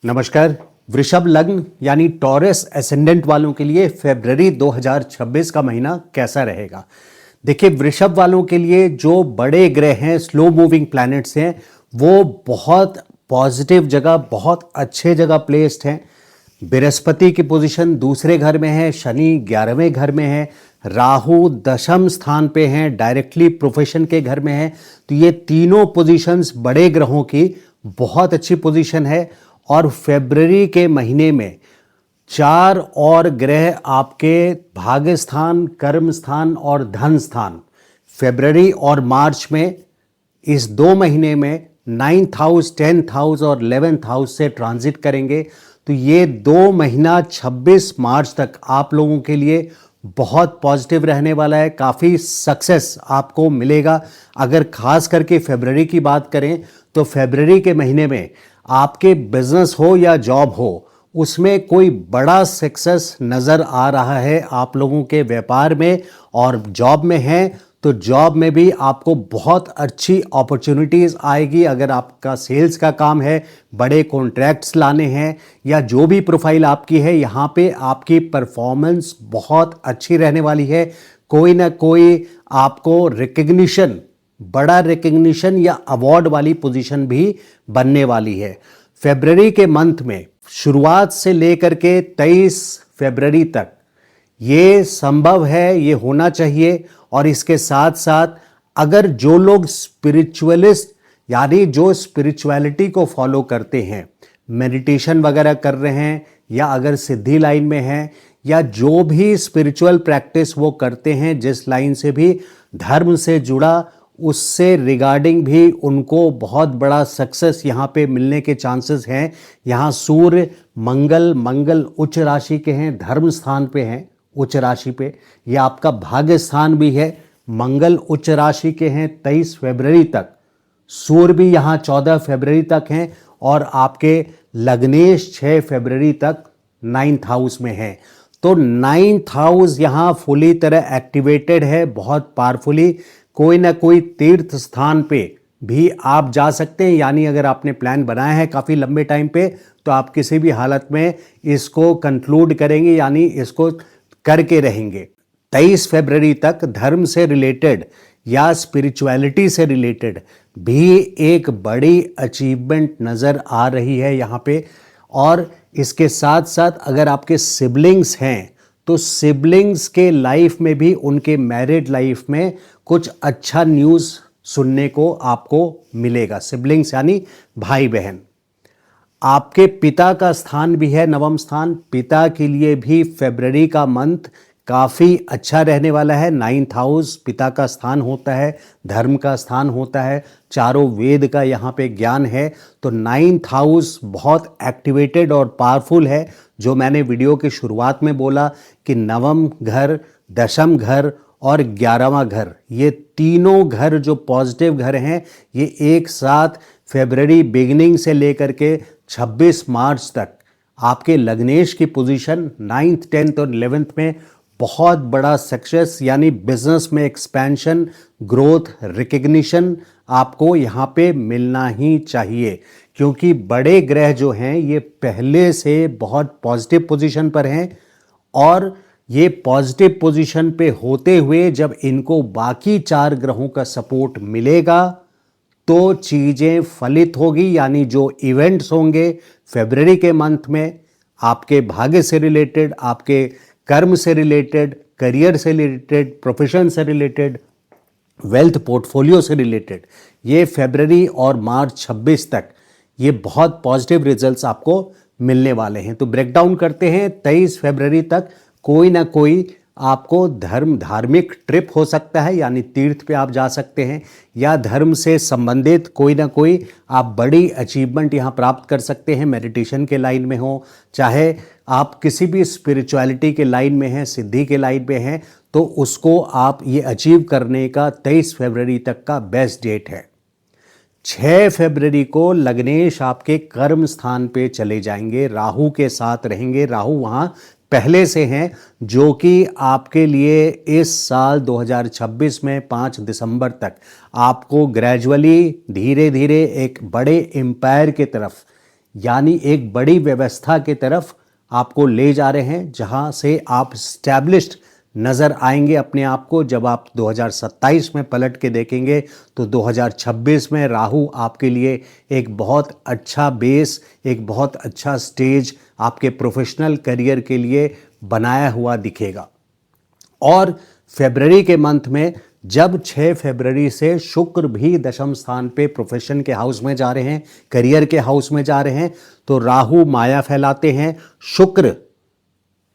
नमस्कार। वृषभ लग्न यानी टॉरस एसेंडेंट वालों के लिए फरवरी 2026 का महीना कैसा रहेगा। देखिए, वृषभ वालों के लिए जो बड़े ग्रह हैं, स्लो मूविंग प्लैनेट्स हैं, वो बहुत पॉजिटिव जगह, बहुत अच्छे जगह प्लेस्ड हैं। बृहस्पति की पोजीशन दूसरे घर में है, शनि 11वें घर में है, राहु दशम स्थान पे हैं, डायरेक्टली प्रोफेशन के घर में है। तो ये तीनों पोजीशंस बड़े ग्रहों की बहुत अच्छी पोजीशन है। और फरवरी के महीने में 4 और ग्रह आपके भाग्य स्थान, कर्म स्थान और धन स्थान फरवरी और मार्च में, इस 2 महीने में 9th हाउस, 10th हाउस और 11th हाउस से ट्रांजिट करेंगे। तो ये 2 महीना 26 मार्च तक आप लोगों के लिए बहुत पॉजिटिव रहने वाला है। काफ़ी सक्सेस आपको मिलेगा। अगर खास करके फरवरी की बात करें तो फरवरी के महीने में आपके बिजनेस हो या जॉब हो, उसमें कोई बड़ा सक्सेस नज़र आ रहा है आप लोगों के व्यापार में। और जॉब में हैं तो जॉब में भी आपको बहुत अच्छी अपॉर्चुनिटीज़ आएगी। अगर आपका सेल्स का काम है, बड़े कॉन्ट्रैक्ट्स लाने हैं, या जो भी प्रोफाइल आपकी है, यहाँ पे आपकी परफॉर्मेंस बहुत अच्छी रहने वाली है। कोई ना कोई आपको रिकग्निशन, बड़ा रिकग्निशन या अवार्ड वाली पोजीशन भी बनने वाली है। फरवरी के मंथ में शुरुआत से लेकर के 23 फरवरी तक ये संभव है, ये होना चाहिए। और इसके साथ साथ अगर जो लोग स्पिरिचुअलिस्ट यानी जो स्पिरिचुअलिटी को फॉलो करते हैं, मेडिटेशन वगैरह कर रहे हैं, या अगर सिद्धि लाइन में हैं, या जो भी स्पिरिचुअल प्रैक्टिस वो करते हैं, जिस लाइन से भी धर्म से जुड़ा, उससे रिगार्डिंग भी उनको बहुत बड़ा सक्सेस यहाँ पे मिलने के चांसेस हैं। यहाँ सूर्य मंगल उच्च राशि के हैं, धर्म स्थान पे हैं, उच्च राशि पे। यह आपका भाग्य स्थान भी है। मंगल उच्च राशि के हैं 23 फरवरी तक, सूर्य भी यहाँ 14 फरवरी तक हैं, और आपके लग्नेश 6 फरवरी तक 9th हाउस में है। तो 9th हाउस यहाँ फुली तरह एक्टिवेटेड है, बहुत पावरफुली। कोई ना कोई तीर्थ स्थान पे भी आप जा सकते हैं। यानी अगर आपने प्लान बनाया है काफ़ी लंबे टाइम पे, तो आप किसी भी हालत में इसको कंक्लूड करेंगे, यानी इसको करके रहेंगे। 23 फरवरी तक धर्म से रिलेटेड या स्पिरिचुअलिटी से रिलेटेड भी एक बड़ी अचीवमेंट नज़र आ रही है यहाँ पे। और इसके साथ साथ अगर आपके सिबलिंग्स हैं तो सिबलिंग्स के लाइफ में भी, उनके मैरिड लाइफ में कुछ अच्छा न्यूज़ सुनने को आपको मिलेगा। सिबलिंग्स यानी भाई बहन। आपके पिता का स्थान भी है 9वां स्थान। पिता के लिए भी फरवरी का मंथ काफ़ी अच्छा रहने वाला है। 9th हाउस पिता का स्थान होता है, धर्म का स्थान होता है, चारों वेद का यहाँ पे ज्ञान है। तो 9th हाउस बहुत एक्टिवेटेड और पावरफुल है। जो मैंने वीडियो की शुरुआत में बोला कि 9वां घर, दशम घर और 11वां घर, ये तीनों घर जो पॉजिटिव घर हैं, ये एक साथ फरवरी बिगिनिंग से लेकर के 26 मार्च तक आपके लग्नेश की पोजीशन 9th, 10th और 11th में बहुत बड़ा सक्सेस यानी बिजनेस में एक्सपेंशन, ग्रोथ, रिकग्निशन आपको यहाँ पे मिलना ही चाहिए। क्योंकि बड़े ग्रह जो हैं ये पहले से बहुत पॉजिटिव पोजीशन पर हैं, और ये पॉजिटिव पोजीशन पे होते हुए जब इनको बाकी 4 ग्रहों का सपोर्ट मिलेगा तो चीज़ें फलित होगी। यानी जो इवेंट्स होंगे फरवरी के मंथ में, आपके भाग्य से रिलेटेड, आपके कर्म से रिलेटेड, करियर से रिलेटेड, प्रोफेशन से रिलेटेड, वेल्थ पोर्टफोलियो से रिलेटेड, ये फरवरी और मार्च 26 तक ये बहुत पॉजिटिव रिजल्ट्स आपको मिलने वाले हैं। तो ब्रेकडाउन करते हैं। 23 फरवरी तक कोई ना कोई आपको धार्मिक ट्रिप हो सकता है, यानी तीर्थ पे आप जा सकते हैं, या धर्म से संबंधित कोई ना कोई आप बड़ी अचीवमेंट यहाँ प्राप्त कर सकते हैं। मेडिटेशन के लाइन में हो, चाहे आप किसी भी स्पिरिचुअलिटी के लाइन में हैं, सिद्धि के लाइन में हैं, तो उसको आप ये अचीव करने का 23 फरवरी तक का बेस्ट डेट है। 6 फरवरी को लग्नेश आपके कर्म स्थान पे चले जाएंगे, राहु के साथ रहेंगे। राहु वहाँ पहले से हैं, जो कि आपके लिए इस साल 2026 में 5 दिसंबर तक आपको ग्रेजुअली धीरे धीरे एक बड़े एम्पायर की तरफ यानी एक बड़ी व्यवस्था की तरफ आपको ले जा रहे हैं, जहां से आप स्टैब्लिश्ड नज़र आएंगे अपने आप को। जब आप 2027 में पलट के देखेंगे तो 2026 में राहु आपके लिए एक बहुत अच्छा बेस, एक बहुत अच्छा स्टेज आपके प्रोफेशनल करियर के लिए बनाया हुआ दिखेगा। और फरवरी के मंथ में जब 6 फरवरी से शुक्र भी दशम स्थान पे प्रोफेशन के हाउस में जा रहे हैं, करियर के हाउस में जा रहे हैं, तो राहु माया फैलाते हैं, शुक्र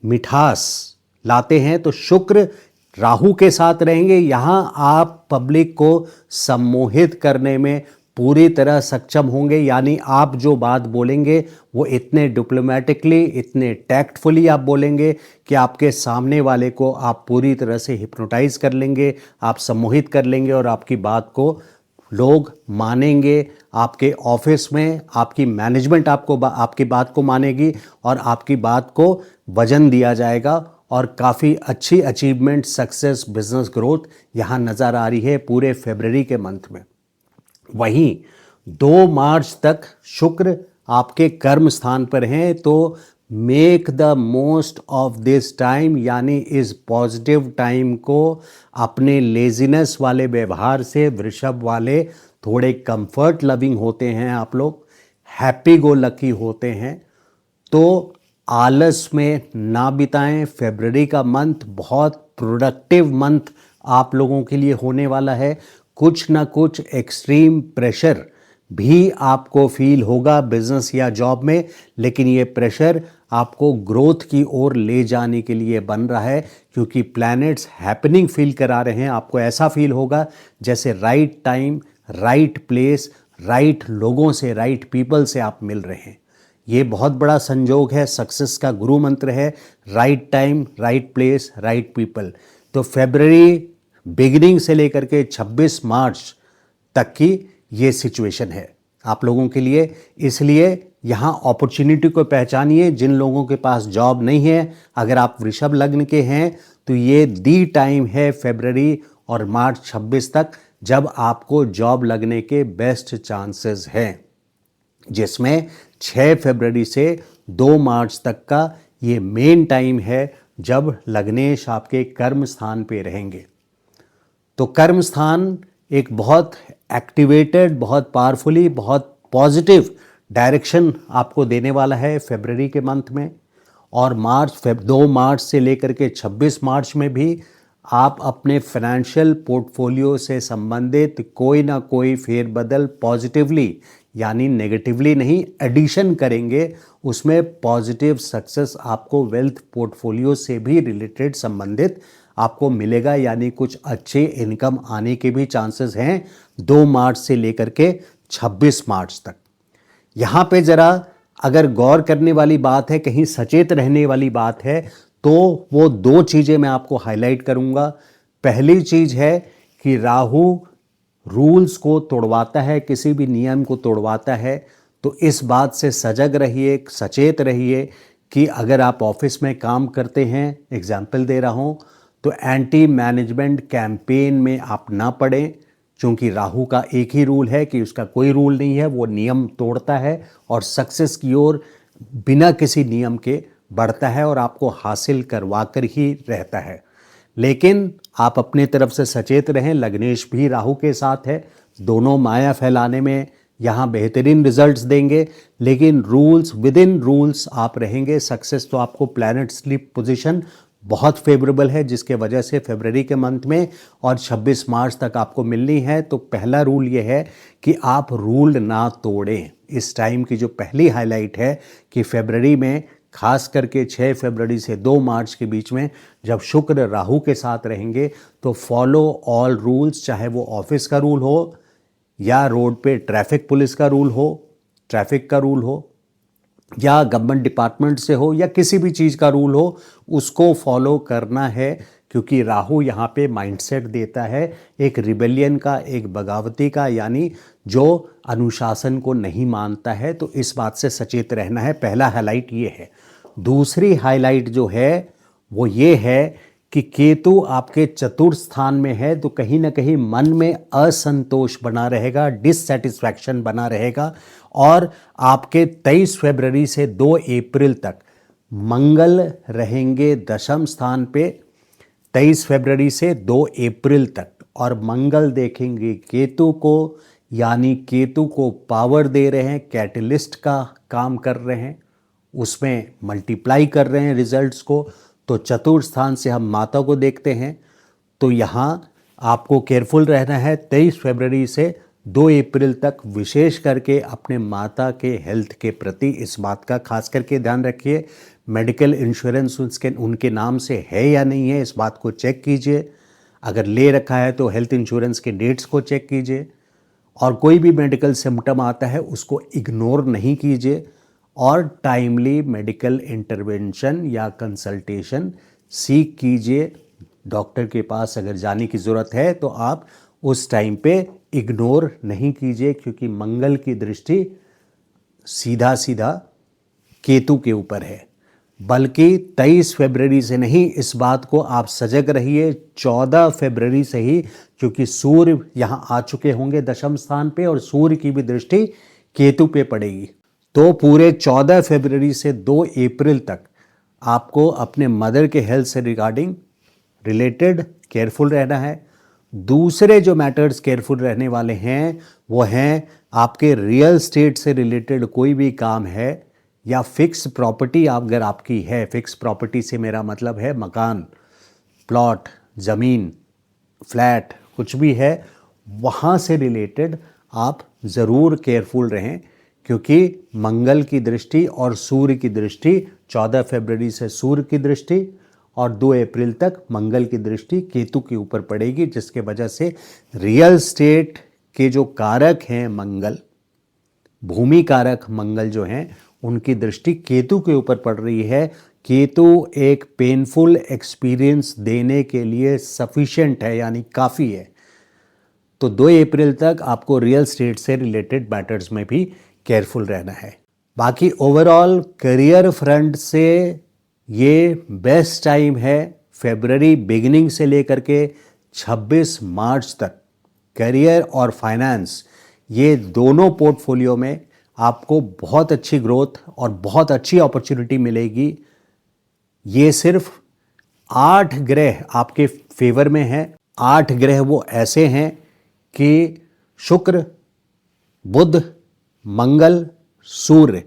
मिठास लाते हैं। तो शुक्र राहु के साथ रहेंगे, यहां आप पब्लिक को सम्मोहित करने में पूरी तरह सक्षम होंगे। यानी आप जो बात बोलेंगे वो इतने डिप्लोमेटिकली, इतने टैक्टफुली आप बोलेंगे कि आपके सामने वाले को आप पूरी तरह से हिप्नोटाइज कर लेंगे, आप सम्मोहित कर लेंगे और आपकी बात को लोग मानेंगे। आपके ऑफिस में आपकी मैनेजमेंट आपकी बात को मानेगी और आपकी बात को वजन दिया जाएगा और काफ़ी अच्छी अचीवमेंट, सक्सेस, बिजनेस ग्रोथ यहाँ नज़र आ रही है पूरे फरवरी के मंथ में। वहीं 2 मार्च तक शुक्र आपके कर्म स्थान पर हैं, तो make the most of this time, यानी इस पॉजिटिव टाइम को अपने लेजीनेस वाले व्यवहार से, वृषभ वाले थोड़े कंफर्ट लविंग होते हैं आप लोग, हैप्पी गो लकी होते हैं, तो आलस में ना बिताएं। फरवरी का मंथ बहुत प्रोडक्टिव मंथ आप लोगों के लिए होने वाला है। कुछ ना कुछ एक्सट्रीम प्रेशर भी आपको फील होगा बिजनेस या जॉब में, लेकिन ये प्रेशर आपको ग्रोथ की ओर ले जाने के लिए बन रहा है, क्योंकि प्लैनेट्स हैपनिंग फील करा रहे हैं। आपको ऐसा फील होगा जैसे right time, right place, right लोगों से, राइट पीपल से आप मिल रहे हैं। ये बहुत बड़ा संजोग है, सक्सेस का गुरु मंत्र है, right time, right place, right people. तो फरवरी बिगिनिंग से लेकर के 26 मार्च तक की ये सिचुएशन है आप लोगों के लिए। इसलिए यहाँ अपॉर्चुनिटी को पहचानिए। जिन लोगों के पास जॉब नहीं है, अगर आप वृषभ लग्न के हैं, तो ये दी टाइम है फरवरी और मार्च 26 तक, जब आपको जॉब लगने के बेस्ट चांसेस हैं, जिसमें 6 फरवरी से 2 मार्च तक का ये मेन टाइम है जब लग्नेश आपके कर्म स्थान पे रहेंगे। तो कर्म स्थान एक बहुत एक्टिवेटेड, बहुत पावरफुली, बहुत पॉजिटिव डायरेक्शन आपको देने वाला है फरवरी के मंथ में। और 2 मार्च से लेकर के 26 मार्च में भी आप अपने फाइनेंशियल पोर्टफोलियो से संबंधित कोई ना कोई फेरबदल पॉजिटिवली, यानी नेगेटिवली नहीं, एडिशन करेंगे। उसमें पॉजिटिव सक्सेस आपको वेल्थ पोर्टफोलियो से भी रिलेटेड, संबंधित आपको मिलेगा, यानी कुछ अच्छे इनकम आने के भी चांसेस हैं 2 मार्च से लेकर के 26 मार्च तक। यहाँ पे ज़रा अगर गौर करने वाली बात है, कहीं सचेत रहने वाली बात है, तो वो 2 चीज़ें मैं आपको हाईलाइट करूँगा। पहली चीज़ है कि राहु रूल्स को तोड़वाता है, किसी भी नियम को तोड़वाता है। तो इस बात से सजग रहिए, सचेत रहिए कि अगर आप ऑफिस में काम करते हैं, एग्जाम्पल दे रहा हूँ, तो एंटी मैनेजमेंट कैंपेन में आप ना पड़ें, क्योंकि राहु का एक ही रूल है कि उसका कोई रूल नहीं है, वो नियम तोड़ता है और सक्सेस की ओर बिना किसी नियम के बढ़ता है और आपको हासिल करवा कर ही रहता है। लेकिन आप अपनी तरफ से सचेत रहें। लग्नेश भी राहु के साथ है, दोनों माया फैलाने में यहाँ बेहतरीन रिजल्ट्स देंगे, लेकिन रूल्स, विद इन रूल्स आप रहेंगे। सक्सेस तो आपको प्लैनेट स्लीप पोजीशन बहुत फेवरेबल है, जिसके वजह से फरवरी के मंथ में और 26 मार्च तक आपको मिलनी है। तो पहला रूल ये है कि आप रूल ना तोड़ें। इस टाइम की जो पहली हाईलाइट है कि फरवरी में, खास करके 6 फरवरी से 2 मार्च के बीच में, जब शुक्र राहु के साथ रहेंगे, तो फॉलो ऑल रूल्स, चाहे वो ऑफिस का रूल हो या रोड पे ट्रैफिक पुलिस का रूल हो, ट्रैफिक का रूल हो, या गवर्नमेंट डिपार्टमेंट से हो, या किसी भी चीज़ का रूल हो, उसको फॉलो करना है। क्योंकि राहु यहाँ पे माइंडसेट देता है एक रिबेलियन का, एक बगावती का, यानी जो अनुशासन को नहीं मानता है। तो इस बात से सचेत रहना है। पहला हाईलाइट ये है। दूसरी हाईलाइट जो है वो ये है कि केतु आपके चतुर्थ स्थान में है, तो कहीं ना कहीं मन में असंतोष बना रहेगा, डिससेटिस्फैक्शन बना रहेगा। और आपके 23 फरवरी से 2 अप्रैल तक मंगल रहेंगे दशम स्थान पे, 23 फरवरी से 2 अप्रैल तक। और मंगल देखेंगे केतु को, यानी केतु को पावर दे रहे हैं, कैटलिस्ट का काम कर रहे हैं, उसमें मल्टीप्लाई कर रहे हैं रिजल्ट्स को। तो चतुर्थ स्थान से हम माता को देखते हैं, तो यहाँ आपको केयरफुल रहना है 23 फरवरी से 2 अप्रैल तक, विशेष करके अपने माता के हेल्थ के प्रति इस बात का खास करके ध्यान रखिए। मेडिकल इंश्योरेंस उनके नाम से है या नहीं है, इस बात को चेक कीजिए। अगर ले रखा है तो हेल्थ इंश्योरेंस के डेट्स को चेक कीजिए। और कोई भी मेडिकल सिम्टम आता है उसको इग्नोर नहीं कीजिए, और टाइमली मेडिकल इंटरवेंशन या कंसल्टेशन सीख कीजिए। डॉक्टर के पास अगर जाने की ज़रूरत है तो आप उस टाइम पे इग्नोर नहीं कीजिए, क्योंकि मंगल की दृष्टि सीधा सीधा केतु के ऊपर है। बल्कि 23 फरवरी से नहीं, इस बात को आप सजग रहिए 14 फरवरी से ही, क्योंकि सूर्य यहाँ आ चुके होंगे दशम स्थान पे और सूर्य की भी दृष्टि केतु पे पड़ेगी। तो पूरे 14 फरवरी से 2 अप्रैल तक आपको अपने मदर के हेल्थ से रिलेटेड केयरफुल रहना है। दूसरे जो मैटर्स केयरफुल रहने वाले हैं वो हैं आपके रियल स्टेट से रिलेटेड कोई भी काम है, या फिक्स प्रॉपर्टी अगर आपकी है। फिक्स प्रॉपर्टी से मेरा मतलब है मकान, प्लॉट, ज़मीन, फ्लैट, कुछ भी है, वहाँ से रिलेटेड आप ज़रूर केयरफुल रहें, क्योंकि मंगल की दृष्टि और सूर्य की दृष्टि 14 फरवरी से सूर्य की दृष्टि और 2 अप्रैल तक मंगल की दृष्टि केतु के ऊपर पड़ेगी, जिसके वजह से रियल स्टेट के जो कारक हैं मंगल, भूमि कारक मंगल जो हैं, उनकी दृष्टि केतु के ऊपर पड़ रही है। केतु एक पेनफुल एक्सपीरियंस देने के लिए सफिशिएंट है, यानी काफ़ी है। तो 2 अप्रैल तक आपको रियल स्टेट से रिलेटेड मैटर्स में भी केयरफुल रहना है। बाकी ओवरऑल करियर फ्रंट से ये बेस्ट टाइम है। फरवरी बिगिनिंग से लेकर के 26 मार्च तक करियर और फाइनेंस, ये दोनों पोर्टफोलियो में आपको बहुत अच्छी ग्रोथ और बहुत अच्छी अपॉर्चुनिटी मिलेगी। ये सिर्फ 8 ग्रह आपके फेवर में हैं। 8 ग्रह वो ऐसे हैं कि शुक्र, बुध, मंगल, सूर्य,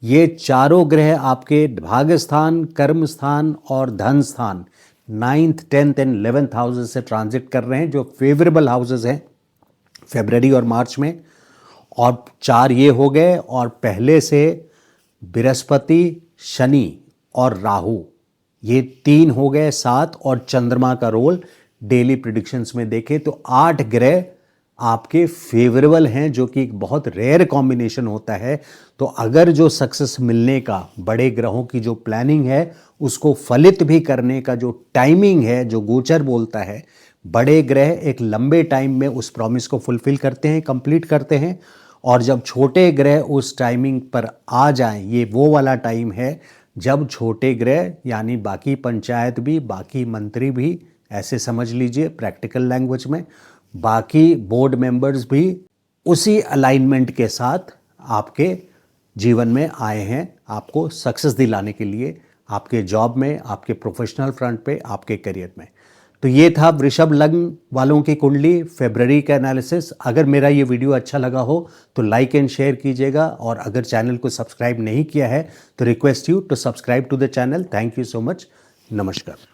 ये चारों ग्रह आपके भाग्यस्थान, कर्म स्थान और धन स्थान 9th, 10th and 11th houses से ट्रांजिट कर रहे हैं, जो फेवरेबल हाउसेज हैं फरवरी और मार्च में। और 4 ये हो गए, और पहले से बृहस्पति, शनि और राहु, ये 3 हो गए 7, और चंद्रमा का रोल डेली प्रिडिक्शंस में देखें तो 8 ग्रह आपके फेवरेबल हैं, जो कि एक बहुत रेयर कॉम्बिनेशन होता है। तो अगर जो सक्सेस मिलने का, बड़े ग्रहों की जो प्लानिंग है उसको फलित भी करने का जो टाइमिंग है, जो गोचर बोलता है, बड़े ग्रह एक लंबे टाइम में उस प्रॉमिस को फुलफिल करते हैं, कंप्लीट करते हैं। और जब छोटे ग्रह उस टाइमिंग पर आ जाएं, ये वो वाला टाइम है जब छोटे ग्रह यानी बाकी पंचायत भी, बाकी मंत्री भी, ऐसे समझ लीजिए प्रैक्टिकल लैंग्वेज में, बाकी बोर्ड मेंबर्स भी उसी अलाइनमेंट के साथ आपके जीवन में आए हैं, आपको सक्सेस दिलाने के लिए, आपके जॉब में, आपके प्रोफेशनल फ्रंट पे, आपके करियर में। तो ये था वृषभ लग्न वालों की कुंडली फरवरी का एनालिसिस। अगर मेरा ये वीडियो अच्छा लगा हो तो लाइक एंड शेयर कीजिएगा, और अगर चैनल को सब्सक्राइब नहीं किया है तो request you to subscribe to the channel. Thank you so much. नमस्कार।